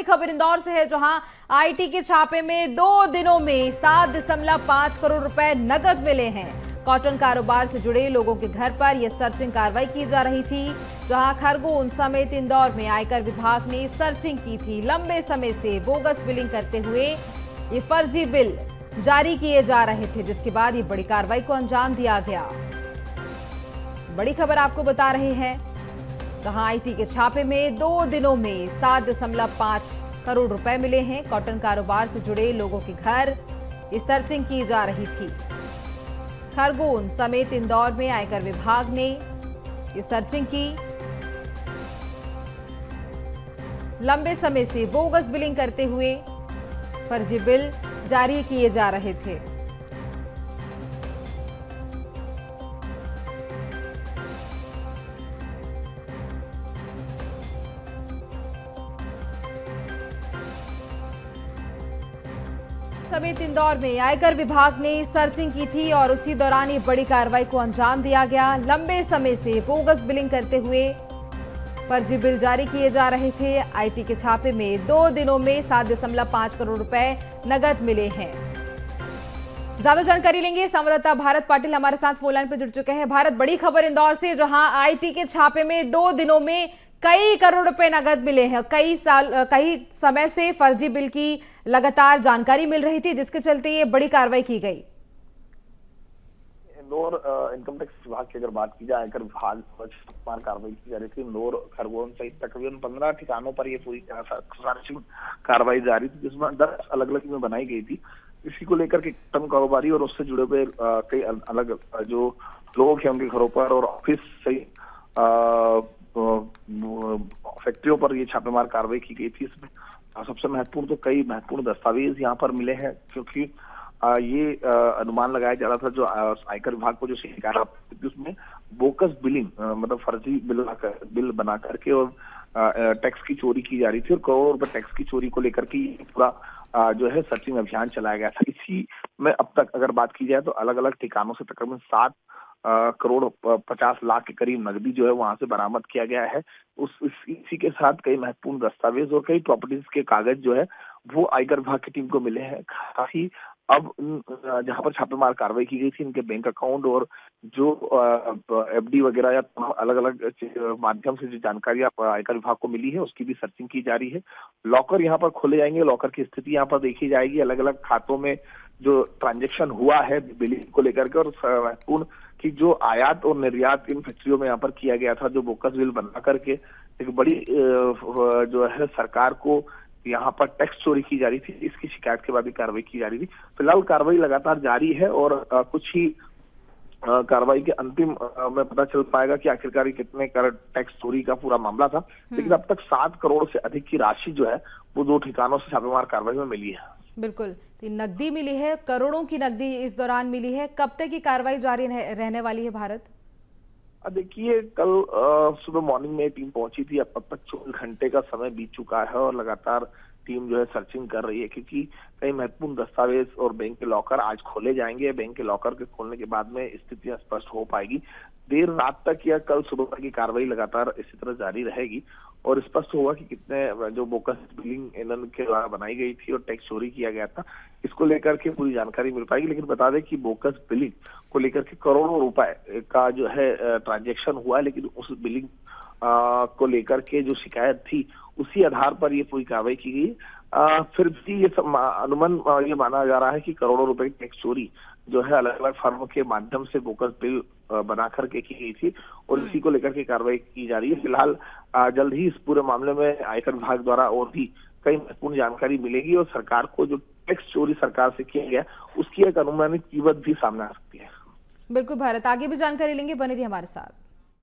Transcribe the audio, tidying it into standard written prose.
खबर इंदौर से है, जहां आईटी के छापे में 2 दिनों में 7.5 करोड़ रुपए नकद मिले हैं। कॉटन कारोबार से जुड़े लोगों के घर पर यह सर्चिंग कार्रवाई की जा रही थी, जहां खरगोन समेत इंदौर में आयकर विभाग ने सर्चिंग की थी। लंबे समय से बोगस बिलिंग करते हुए ये फर्जी बिल जारी किए जा रहे थे, जिसके बाद ये बड़ी कार्रवाई को अंजाम दिया गया। बड़ी खबर आपको बता रहे हैं, जहां आईटी के छापे में 2 दिनों में 7.5 करोड़ रुपए मिले हैं। कॉटन कारोबार से जुड़े लोगों के घर ये सर्चिंग की जा रही थी। खरगोन समेत इंदौर में आयकर विभाग ने ये सर्चिंग की। लंबे समय से बोगस बिलिंग करते हुए फर्जी बिल जारी किए जा रहे थे। समेत इंदौर में आयकर विभाग ने सर्चिंग की थी और उसी दौरान ये बड़ी कार्रवाई को अंजाम दिया गया। लंबे समय से बोगस बिलिंग करते हुए फर्जी बिल जारी किए जा रहे थे। आईटी के छापे में 2 दिनों में 7.5 करोड़ रुपए नकद मिले हैं। ज्यादा जानकारी लेंगे, संवाददाता भारत पाटिल हमारे साथ फोन लाइन पर जुड़ चुके हैं। भारत, बड़ी खबर इंदौर से, जहां आईटी के छापे में 2 दिनों में कई करोड़ रुपए नकद मिले हैं। कई समय से फर्जी बिल की लगातार जानकारी मिल रही थी, जिसके चलते ये बड़ी कार्रवाई की गई। इंदौर इनकम टैक्स विभाग की अगर बात की जाए, आयकर विभाग पर कार्रवाई की जा रही थी। इंदौर, खरगोन सहित तकरीबन 15 ठिकानों पर ये पूरी सर्चिंग कार्रवाई जारी थी, जिसमें 10 अलग अलग में बनाई गई थी। इसी को लेकर के कॉटन कारोबारी और उससे जुड़े हुए कई अलग जो लोग हैं उनके घरों पर और ऑफिस से फैक्ट्रियों पर ये छापेमार कार्रवाई की गई थी। इसमें सबसे महत्वपूर्ण तो कई महत्वपूर्ण दस्तावेज यहाँ पर मिले हैं, क्योंकि ये अनुमान लगाया जा रहा था जो आयकर विभाग को जो शिकायत उसमें बोकस बिलिंग मतलब फर्जी बिल बना करके और टैक्स की चोरी की जा रही थी और करोड़ों रुपए टैक्स की चोरी को लेकर के पूरा जो है सर्चिंग अभियान चलाया गया था। इसी में अब तक अगर बात की जाए तो अलग अलग ठिकानों से तकरीबन 7 करोड़ 50 लाख के करीब नकदी जो है वहां से बरामद किया गया है। इसी के साथ कई महत्वपूर्ण दस्तावेज और कई प्रॉपर्टीज के कागज जो है वो आयकर विभाग की टीम को मिले हैं। काफी अब जहां पर छापेमार कार्रवाई की गई थी, इनके बैंक अकाउंट और जो एफडी वगैरह या अलग अलग माध्यम से जो जानकारी आयकर विभाग को मिली है उसकी भी सर्चिंग की जा रही है। लॉकर यहाँ पर खोले जाएंगे, लॉकर की स्थिति यहाँ पर देखी जाएगी, अलग अलग खातों में जो ट्रांजैक्शन हुआ है बिलिंग को लेकर के, और महत्वपूर्ण कि जो आयात और निर्यात इन फैक्ट्रियों में यहाँ पर किया गया था, जो बोकस बिल बना करके एक बड़ी जो है सरकार को यहाँ पर टैक्स चोरी की जा रही थी, इसकी शिकायत के बाद ही कार्रवाई की जा रही थी। फिलहाल कार्रवाई लगातार जारी है और कुछ ही कार्रवाई के अंतिम में पता चल पाएगा कि आखिरकार कितने टैक्स चोरी का पूरा मामला था। लेकिन अब तक 7 करोड़ से अधिक की राशि जो है वो 2 ठिकानों से छापेमार कार्रवाई में मिली है। बिल्कुल, तो नकदी मिली है, करोड़ों की नकदी इस दौरान मिली है। कब तक की कार्रवाई जारी रहने वाली है भारत? देखिए, कल सुबह मॉर्निंग में टीम पहुंची थी। अब तक 24 घंटे का समय बीत चुका है और लगातार टीम जो है सर्चिंग कर रही है, क्योंकि कई महत्वपूर्ण दस्तावेज और बैंक के लॉकर आज खोले जाएंगे। बैंक के लॉकर के खोलने के बाद में स्थितियां स्पष्ट हो पाएगी। देर रात तक या कल सुबह तक की कार्रवाई लगातार इसी तरह जारी रहेगी और स्पष्ट होगा कि कितने जो बोकस बिलिंग इनके द्वारा बनाई गई थी और टैक्स चोरी किया गया था, इसको लेकर के पूरी जानकारी मिल पाएगी। लेकिन बता दें कि बोकस बिलिंग को लेकर के करोड़ों रुपए का जो है ट्रांजैक्शन हुआ है, लेकिन उस बिलिंग को लेकर के जो शिकायत थी उसी आधार पर ये पूरी कार्रवाई की गई। फिर भी ये अनुमान ये माना जा रहा है कि करोड़ों रुपए की टैक्स चोरी जो है अलग अलग फर्म के माध्यम से बोकस बिल बना करके की गई थी और इसी को लेकर के कार्रवाई की जा रही है। फिलहाल जल्द ही इस पूरे मामले में आयकर विभाग द्वारा और भी कई महत्वपूर्ण जानकारी मिलेगी और सरकार को जो टैक्स चोरी सरकार से किया गया उसकी एक अनुमानित कीमत भी सामने आ सकती है। बिल्कुल भारत, आगे भी जानकारी लेंगे, बने रहिए हमारे साथ।